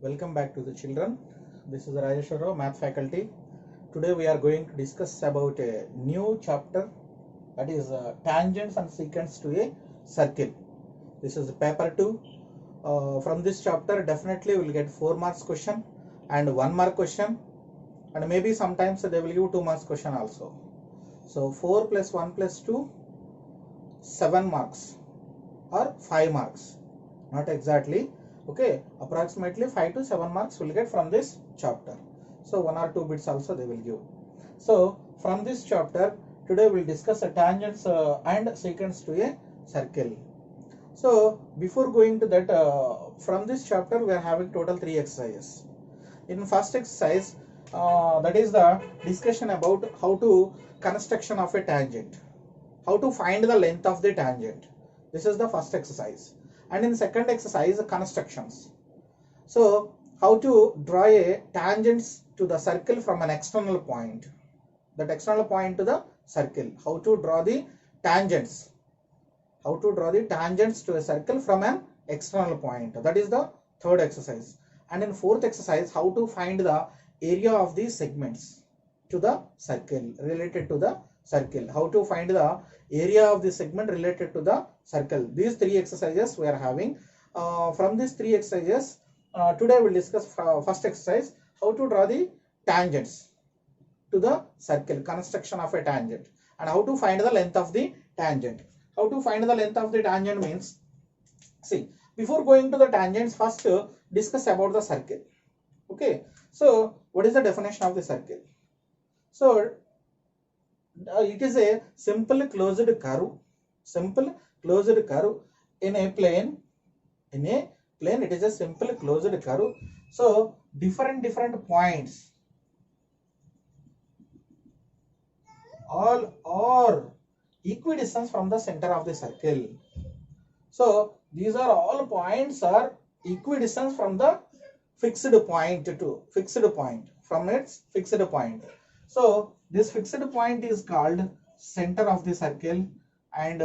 Welcome back to the children. This is Rajeshwar Rao, math faculty. Today we are going to discuss about a new chapter, that is tangents and secants to a circle. This is paper 2. From this chapter definitely we will get 4 marks question and 1 mark question, and maybe sometimes they will give 2 marks question also. So 4 plus 1 plus 2, 7 marks or 5 marks, not exactly. Okay, approximately 5 to 7 marks will get from this chapter. So 1 or 2 bits also they will give. So from this chapter today we will discuss the tangents and secants to a circle. So before going to that, from this chapter we are having total 3 exercises. In first exercise, that is the discussion about how to construction of a tangent, how to find the length of the tangent. This is the first exercise. And in second exercise, constructions. So how to draw a tangents to the circle from an external point, that external point to the circle, how to draw the tangents, to a circle from an external point. That is the third exercise. And in fourth exercise, how to find the area of the segments to the circle, related to the circle, how to find the area of the segment related to the circle. These 3 exercises we are having. From these 3 exercises, today we will discuss first exercise, how to draw the tangents to the circle, construction of a tangent, and how to find the length of the tangent. How to find the length of the tangent means, see, before going to the tangents, first discuss about the circle. Okay, so what is the definition of the circle? So it is a simple closed curve, in a plane. It is a simple closed curve. So different points all are equidistant from the center of the circle. So these are all points are equidistant from the fixed point to from its fixed point. So this fixed point is called center of the circle, and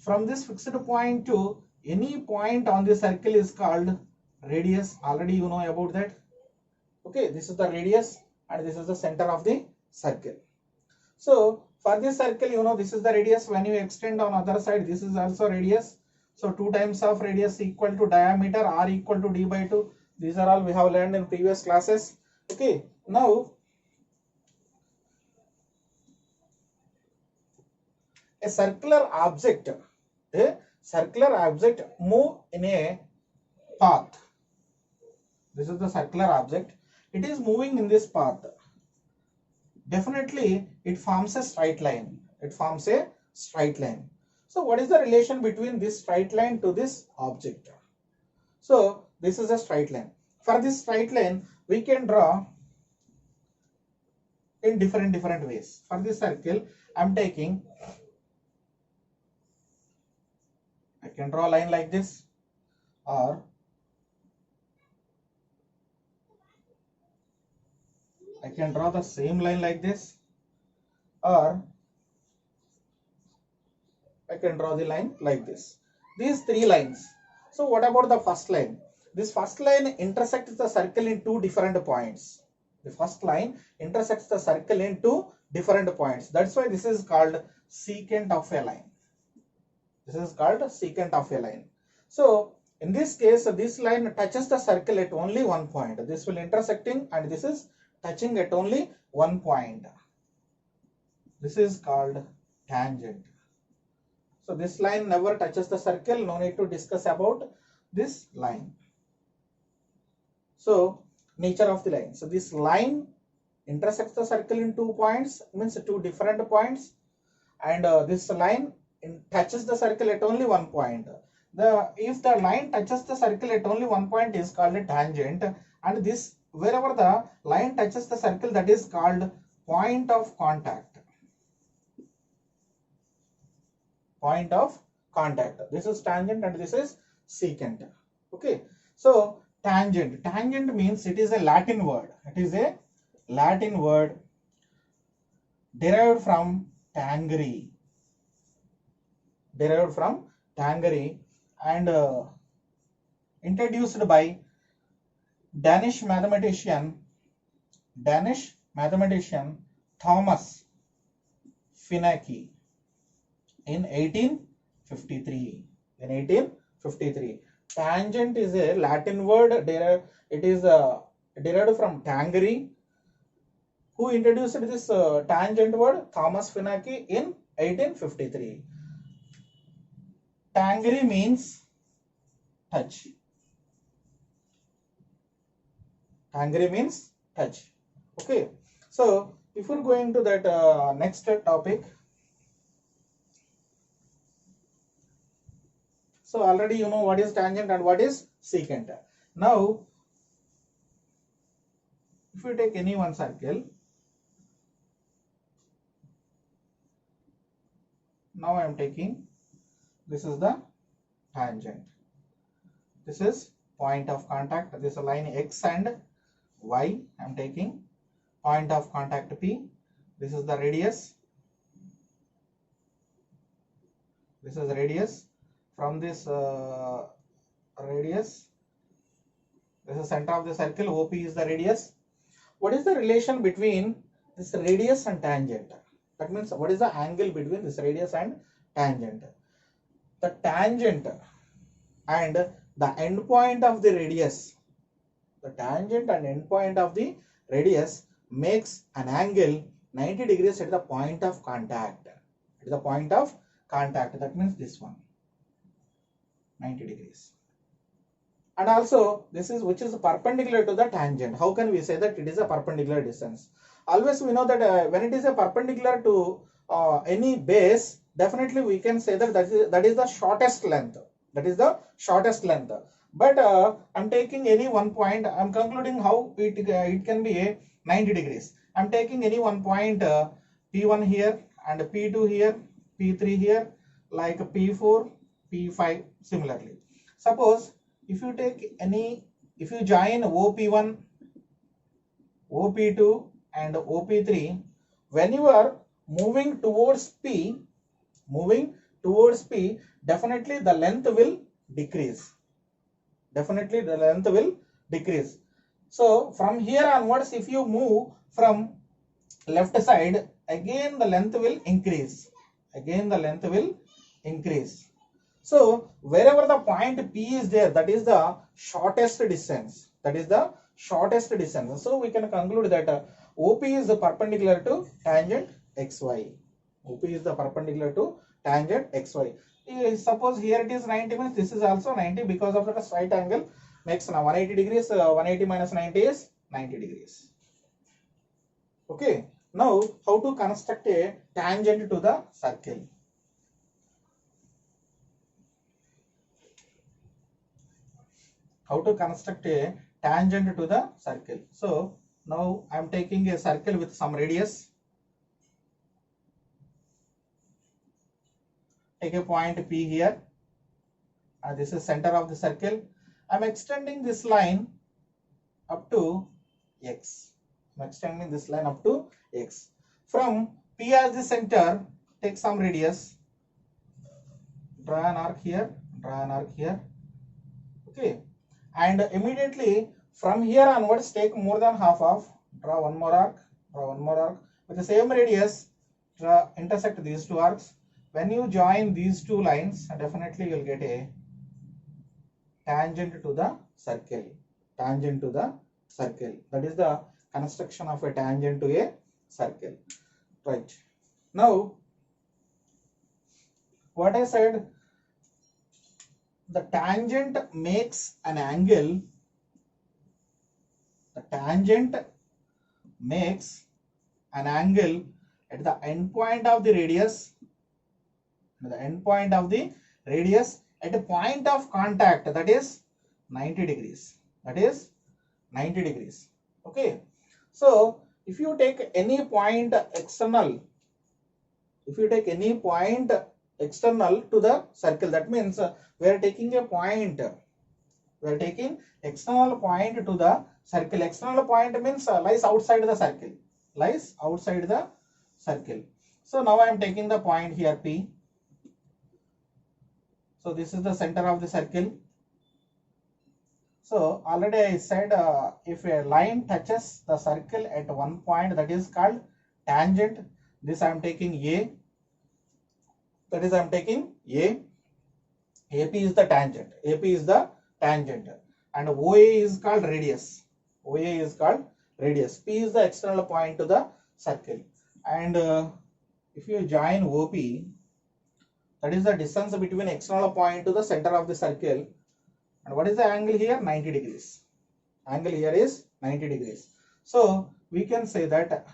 from this fixed point to any point on the circle is called radius. Already you know about that. Okay, this is the radius and this is the center of the circle. So for this circle, you know, this is the radius. When you extend on other side, this is also radius. So 2 times of radius equal to diameter, r equal to d by 2. These are all we have learned in previous classes. Okay, now a circular object move in a path. This is the circular object. It is moving in this path. Definitely it forms a straight line. So what is the relation between this straight line to this object? So this is a straight line. For this straight line we can draw in different ways. For this circle I can draw a line like this, or I can draw the same line like this, or I can draw the line like this. These 3 lines. So what about the first line? This first line intersects the circle in 2 different points. The first line intersects the circle in 2 different points. That's why this is called secant of a line. So in this case, this line touches the circle at only one point. This will intersecting and this is touching at only one point. This is called tangent. So this line never touches the circle. No need to discuss about this line. So nature of the line. So this line intersects the circle in 2 points, means 2 different points, and this line touches the circle at only one point. If the line touches the circle at only one point is called a tangent, and this wherever the line touches the circle, that is called point of contact. This is tangent and this is secant. Okay, so tangent means it is a Latin word. Derived from tangere, and introduced by Danish mathematician Thomas Finaki in 1853. In 1853. Tangent is a Latin word. It is derived from tangere. Who introduced this tangent word? Thomas Finaki in 1853. Tangere means touch. Tangere means touch. Okay. So if we're going to that next topic. So already you know what is tangent and what is secant. Now, if you take any one circle, now I am taking, this is the tangent. This is point of contact. This is a line X and Y. I am taking point of contact P. This is the radius. This is the radius. From this radius, this is center of the circle. OP is the radius. What is the relation between this radius and tangent? That means what is the angle between this radius and tangent? The tangent and the end point of the radius, the tangent and end point of the radius makes an angle 90 degrees at the point of contact. At the point of contact, that means this one, 90 degrees. And also this is which is perpendicular to the tangent. How can we say that it is a perpendicular distance? Always we know that when it is a perpendicular to any base, definitely we can say that that is the shortest length. That is the shortest length. But I'm taking any one point. I'm concluding how it can be a 90 degrees. I'm taking any one point P1 here and P2 here, P3 here, like P4, P5 similarly. Suppose if you take any, if you join OP1, OP2 and OP3, when you are moving towards P, definitely the length will decrease. Definitely the length will decrease. So from here onwards, if you move from left side, again the length will increase. Again the length will increase. So wherever the point P is there, that is the shortest distance. That is the shortest distance. So we can conclude that OP is perpendicular to tangent XY. OP is the perpendicular to tangent XY. Suppose here it is 90 means this is also 90 because of the right angle makes now 180 degrees. 180 minus 90 is 90 degrees. Okay. Now how to construct a tangent to the circle? How to construct a tangent to the circle? So now I am taking a circle with some radius. Take a point P here. This is center of the circle. I am extending this line up to X. I am extending this line up to X. From P as the center, take some radius. Draw an arc here. Draw an arc here. Okay. And immediately from here onwards, take more than half of, draw one more arc, with the same radius, intersect these two arcs. When you join these two lines, definitely you will get a tangent to the circle. Tangent to the circle. That is the construction of a tangent to a circle. Right. Now, what I said, the tangent makes an angle. The tangent makes an angle at the end point of the radius. The end point of the radius at a point of contact, that is 90 degrees. That is 90 degrees. Okay. So if you take any point external, to the circle, that means we are taking a point. We are taking external point to the circle. External point means lies outside the circle. Lies outside the circle. So now I am taking the point here P. So this is the center of the circle. So already I said if a line touches the circle at one point, that is called tangent. This I am taking A. That is I am taking A. AP is the tangent. AP is the tangent. And OA is called radius. OA is called radius. P is the external point to the circle. And if you join OP, that is the distance between external point to the center of the circle. And what is the angle here? 90 degrees. Angle here is 90 degrees. So we can say that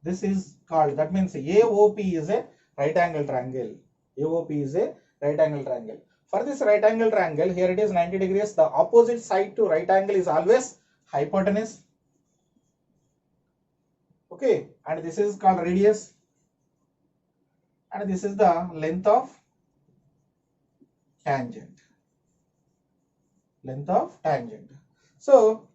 this is called, that means AOP is a right angle triangle. AOP is a right angle triangle. For this right angle triangle, here it is 90 degrees. The opposite side to right angle is always hypotenuse. Okay, and this is called radius. And this is the length of tangent. Length of tangent. So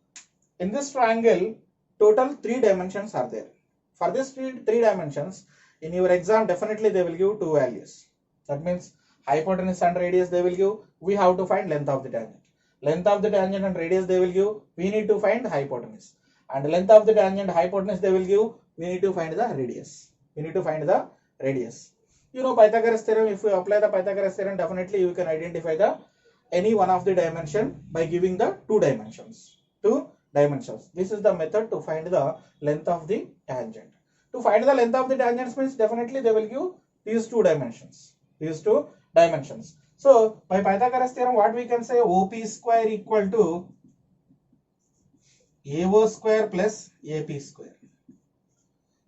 in this triangle, total 3 dimensions are there. For this three dimensions, in your exam, definitely they will give 2 values. That means hypotenuse and radius they will give. We have to find length of the tangent. Length of the tangent and radius they will give. We need to find hypotenuse. And length of the tangent, hypotenuse they will give. We need to find the radius. We need to find the radius. You know Pythagoras theorem. If you apply the Pythagoras theorem, definitely you can identify the any one of the dimension by giving the 2 dimensions. 2 dimensions. This is the method to find the length of the tangent. To find the length of the tangents means definitely they will give these 2 dimensions. These 2 dimensions. So by Pythagoras theorem, what we can say? OP square equal to AO square plus AP square.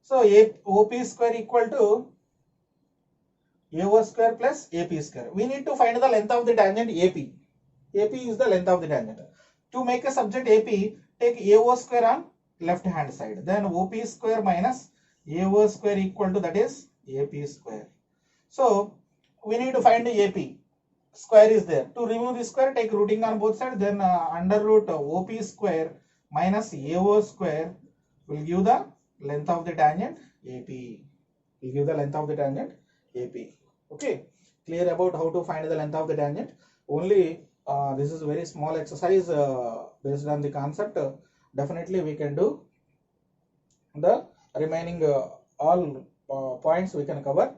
So OP square equal to AO square plus AP square. We need to find the length of the tangent AP. AP is the length of the tangent. To make a subject AP, take AO square on left hand side. Then OP square minus AO square equal to, that is AP square. So we need to find the AP. Square is there. To remove the square, take rooting on both sides. Then under root OP square minus AO square will give the length of the tangent AP. Will give the length of the tangent AP. Okay. Clear about how to find the length of the tangent. Only this is a very small exercise based on the concept. Definitely we can do the remaining all points we can cover.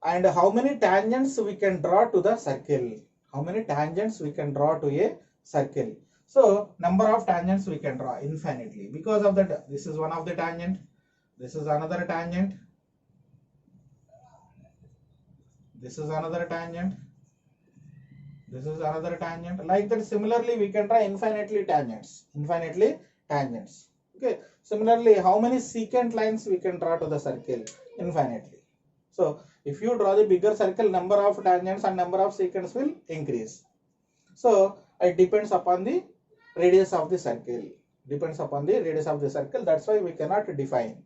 And how many tangents we can draw to the circle? How many tangents we can draw to a circle? So number of tangents we can draw infinitely. Because of that, this is one of the tangent. This is another tangent. This is another tangent. This is another tangent. Like that, similarly we can draw infinitely tangents. Infinitely tangents. Okay. Similarly, how many secant lines we can draw to the circle? Infinitely. So if you draw the bigger circle, number of tangents and number of secants will increase. So it depends upon the radius of the circle. Depends upon the radius of the circle. That's why we cannot define.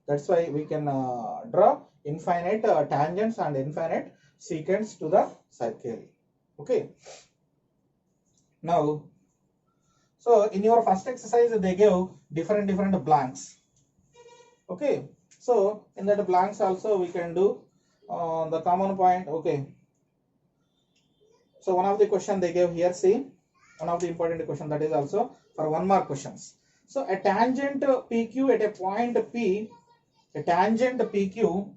That's why we can draw infinite tangents and infinite secants to the circle. Okay. Now, so in your first exercise, they gave different blanks. Okay. So in that blanks also we can do the common point. Okay. So one of the question they gave here, see, one of the important question, that is also for 1 mark questions. So a tangent PQ at a point P, a tangent PQ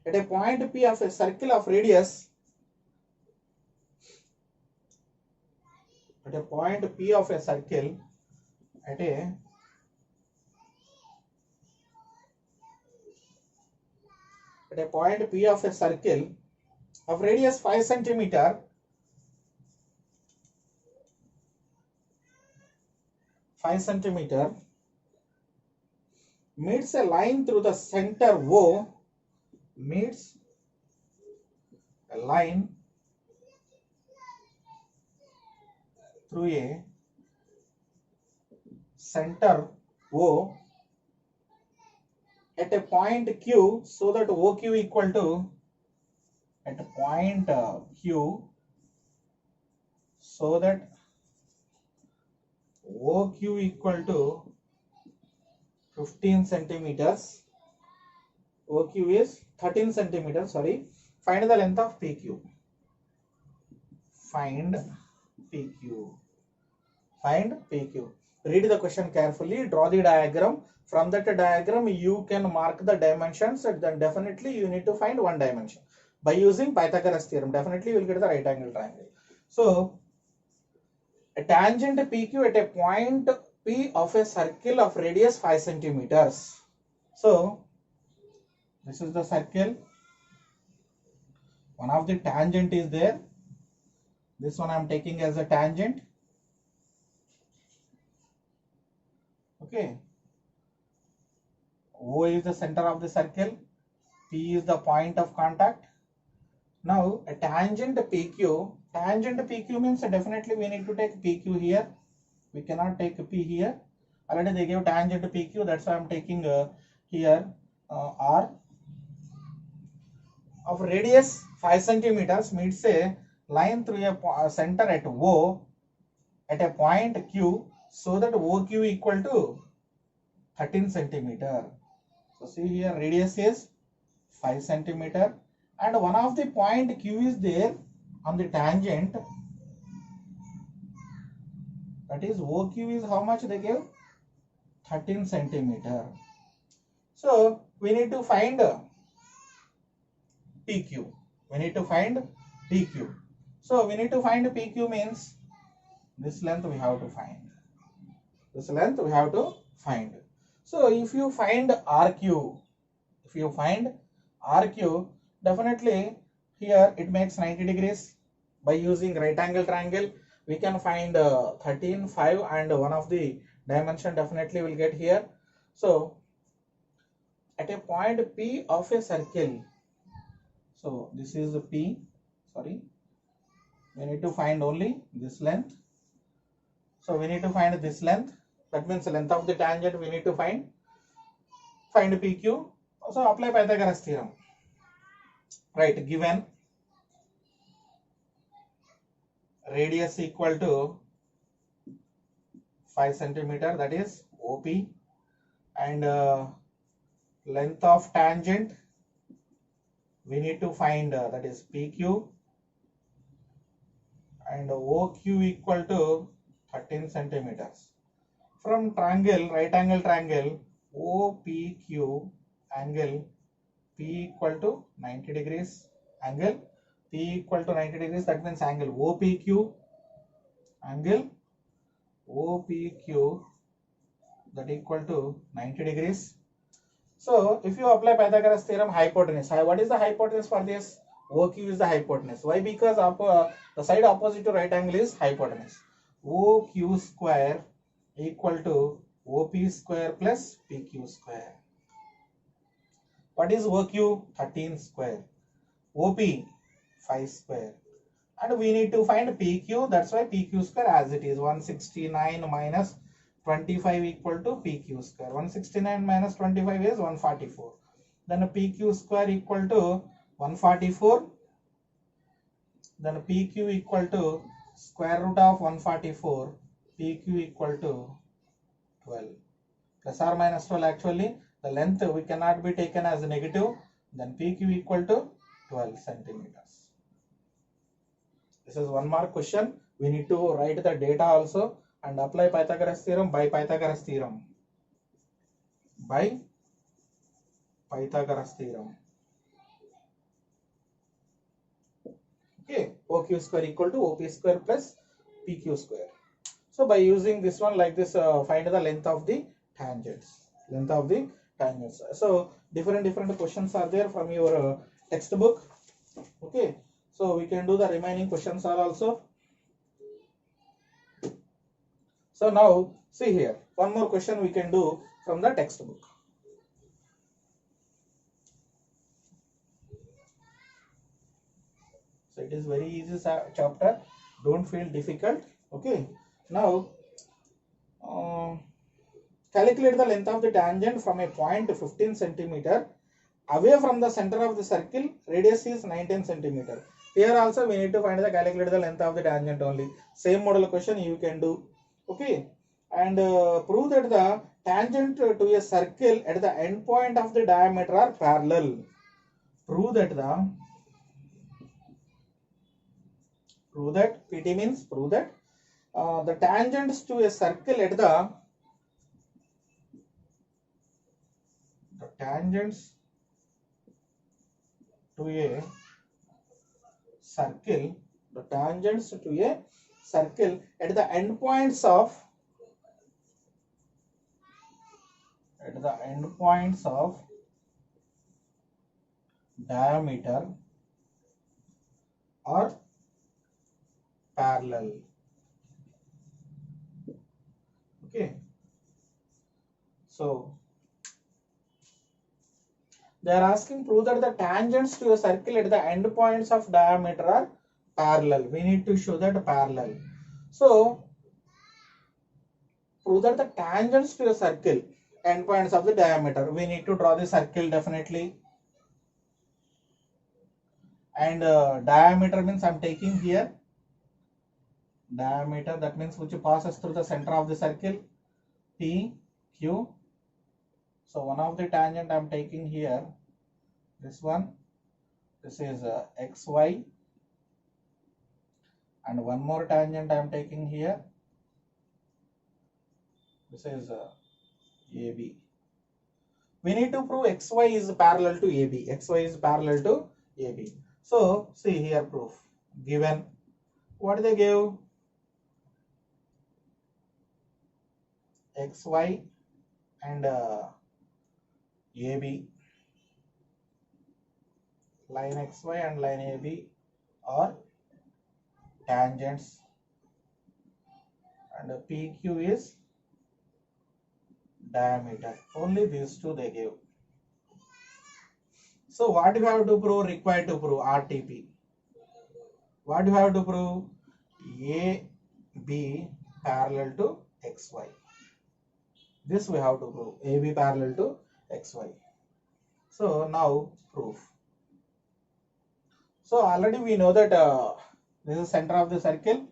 at a point P of a circle of radius, at a point P of a circle, at a point P of a circle of radius 5 centimeter, meets a line through the center O, meets a line through a center O at a point Q, so that OQ equal to, at a point Q, so that OQ equal to 15 centimeters, OQ is 13 centimeters. Sorry. Find the length of PQ. Find PQ. Find PQ. Read the question carefully. Draw the diagram. From that diagram, you can mark the dimensions. And then definitely you need to find one dimension by using Pythagoras theorem. Definitely you will get the right angle triangle. So a tangent PQ at a point P of a circle of radius 5 centimeters. So this is the circle. One of the tangent is there. This one I am taking as a tangent. Okay. O is the center of the circle. P is the point of contact. Now a tangent PQ. Tangent PQ means definitely we need to take PQ here. We cannot take P here. Already they gave tangent PQ. That's why I am taking here R. Of radius 5 centimeters meets a line through a center at O at a point Q, so that OQ equal to 13 centimeter. So see here radius is 5 centimeter and one of the point Q is there on the tangent. That is OQ is how much they gave? 13 centimeter. So we need to find PQ. We need to find PQ. So we need to find PQ means this length we have to find. This length we have to find. So if you find RQ, definitely here it makes 90 degrees. By using right angle triangle, we can find 13, 5 and one of the dimension definitely will get here. So at a point P of a circle, so this is the P, sorry, we need to find only this length. So we need to find this length. That means the length of the tangent we need to find PQ. So apply Pythagoras theorem. Right, given radius equal to 5 centimeter, that is OP, and length of tangent we need to find that is PQ, and OQ equal to 13 centimeters. From triangle, right angle triangle, OPQ angle P equal to 90 degrees, angle P equal to 90 degrees, that means angle OPQ that equal to 90 degrees. So if you apply Pythagoras theorem, hypotenuse, what is the hypotenuse for this? OQ is the hypotenuse. Why? Because the side opposite to right angle is hypotenuse. OQ square equal to OP square plus PQ square. What is OQ? 13 square. OP 5 square. And we need to find PQ. That's why PQ square as it is 169 minus 25 equal to PQ square. 169 minus 25 is 144. Then PQ square equal to 144. Then PQ equal to square root of 144. PQ equal to 12. Plus or minus 12 actually. The length we cannot be taken as negative. Then PQ equal to 12 centimeters. This is one mark question. We need to write the data also and apply Pythagoras theorem by Pythagoras theorem. By Pythagoras theorem. Okay, OQ square equal to OP square plus PQ square. So by using this one like this, find the length of the tangents. So different questions are there from your textbook. Okay, so we can do the remaining questions are also. So now see here, one more question we can do from the textbook. So it is very easy chapter, don't feel difficult. Okay, now calculate the length of the tangent from a point 15 centimeter away from the center of the circle. Radius is 19 centimeter. Here also we need to calculate the length of the tangent only. Same model question you can do. Okay, and prove that the tangent to a circle at the end point of the diameter are parallel. Prove that PT means prove that the tangents to a circle at the tangents to a circle, the tangents to a circle at the endpoints of diameter are parallel. Okay, so they are asking prove that the tangents to a circle at the endpoints of diameter are parallel. We need to show that parallel. So prove that the tangents to a circle endpoints of the diameter. We need to draw the circle definitely. And diameter means I'm taking here diameter, that means which passes through the center of the circle, P, Q. So one of the tangent I'm taking here, this one, this is XY, and one more tangent I'm taking here, this is AB. We need to prove XY is parallel to AB. XY is parallel to AB. So see here proof. Given, what they give? XY and AB. Line XY and line AB are tangents, and PQ is diameter. Only these two they give. So what do you have to prove? Required to prove RTP. What do you have to prove? AB parallel to XY. This we have to prove. AB parallel to XY. So now proof. So already we know that this is center of the circle.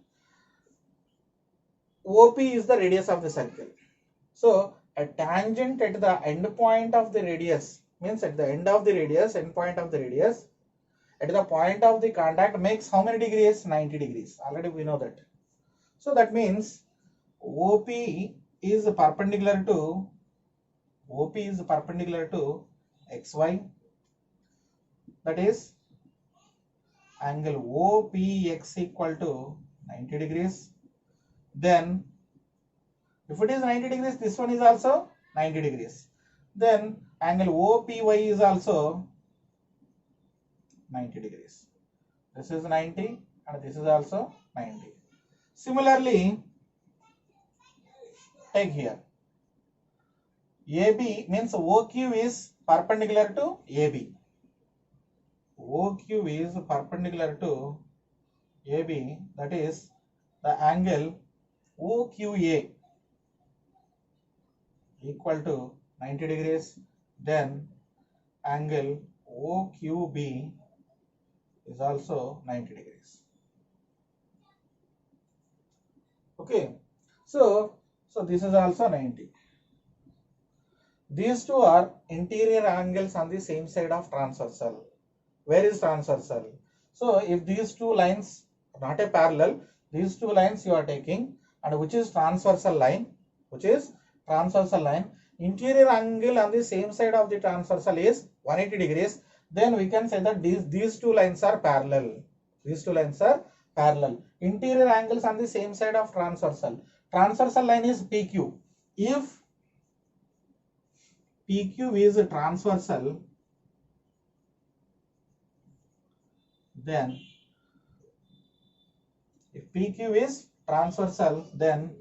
OP is the radius of the circle. So a tangent at the end point of the radius means at the end of the radius, end point of the radius, at the point of the contact makes how many degrees? 90 degrees. Already we know that. So that means OP is perpendicular to XY. That is angle OPX equal to 90 degrees. Then if it is 90 degrees, this one is also 90 degrees. Then angle OPY is also 90 degrees. This is 90 and this is also 90. Similarly, take here. AB means OQ is perpendicular to AB. OQ is perpendicular to AB, that is the angle OQA equal to 90 degrees. Then angle OQB is also 90 degrees. Okay, so this is also 90. These two are interior angles on the same side of transversal. Where is transversal? So if these two lines are not a parallel, these two lines you are taking, and which is transversal line, interior angle on the same side of the transversal is 180 degrees, then we can say that these two lines are parallel. These two lines are parallel. Interior angles on the same side of transversal. Transversal line is PQ. If PQ is transversal, then if PQ is transversal, then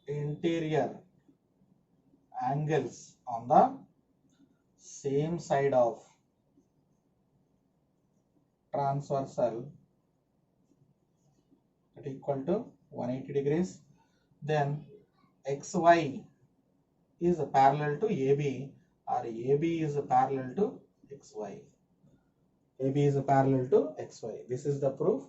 interior angles on the same side of transversal is equal to 180 degrees. Then XY is parallel to AB, or AB is parallel to XY. AB is parallel to XY. This is the proof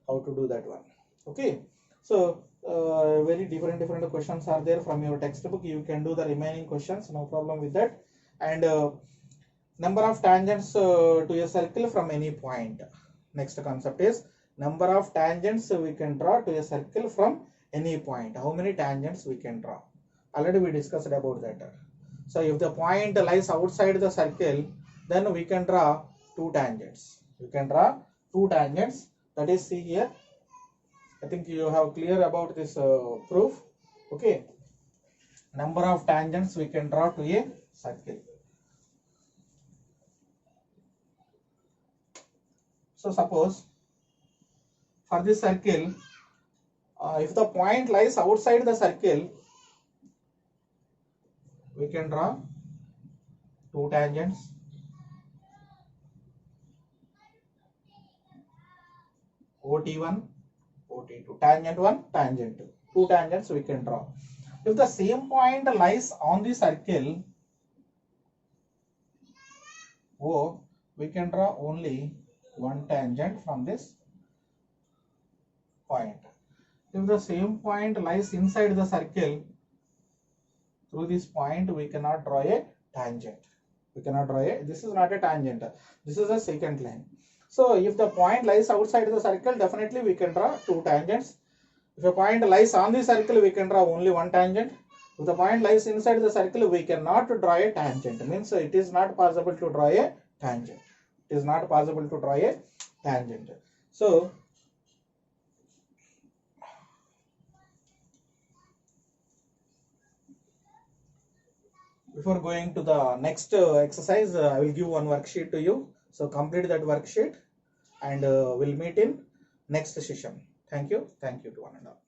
how to do that one. Okay. So very different questions are there from your textbook. You can do the remaining questions, no problem with that. And number of tangents to a circle from any point. Next concept is number of tangents we can draw to a circle from any point. How many tangents we can draw? Already we discussed about that. So if the point lies outside the circle, then we can draw two tangents. You can draw two tangents. That is, see here. I think you have clear about this proof. Okay. Number of tangents we can draw to a circle. So suppose for this circle, if the point lies outside the circle, we can draw two tangents. OT1, OT2. Tangent 1, tangent 2. Two tangents we can draw. If the same point lies on the circle O, we can draw only one tangent from this point. If the same point lies inside the circle, through this point we cannot draw a tangent. We cannot draw a, this is not a tangent. This is a secant line. So if the point lies outside the circle, definitely we can draw two tangents. If a point lies on the circle, we can draw only one tangent. If the point lies inside the circle, we cannot draw a tangent. Means it is not possible to draw a tangent. It is not possible to draw a tangent. So before going to the next exercise, I will give one worksheet to you. So complete that worksheet and we'll meet in next session. Thank you. Thank you to one and all.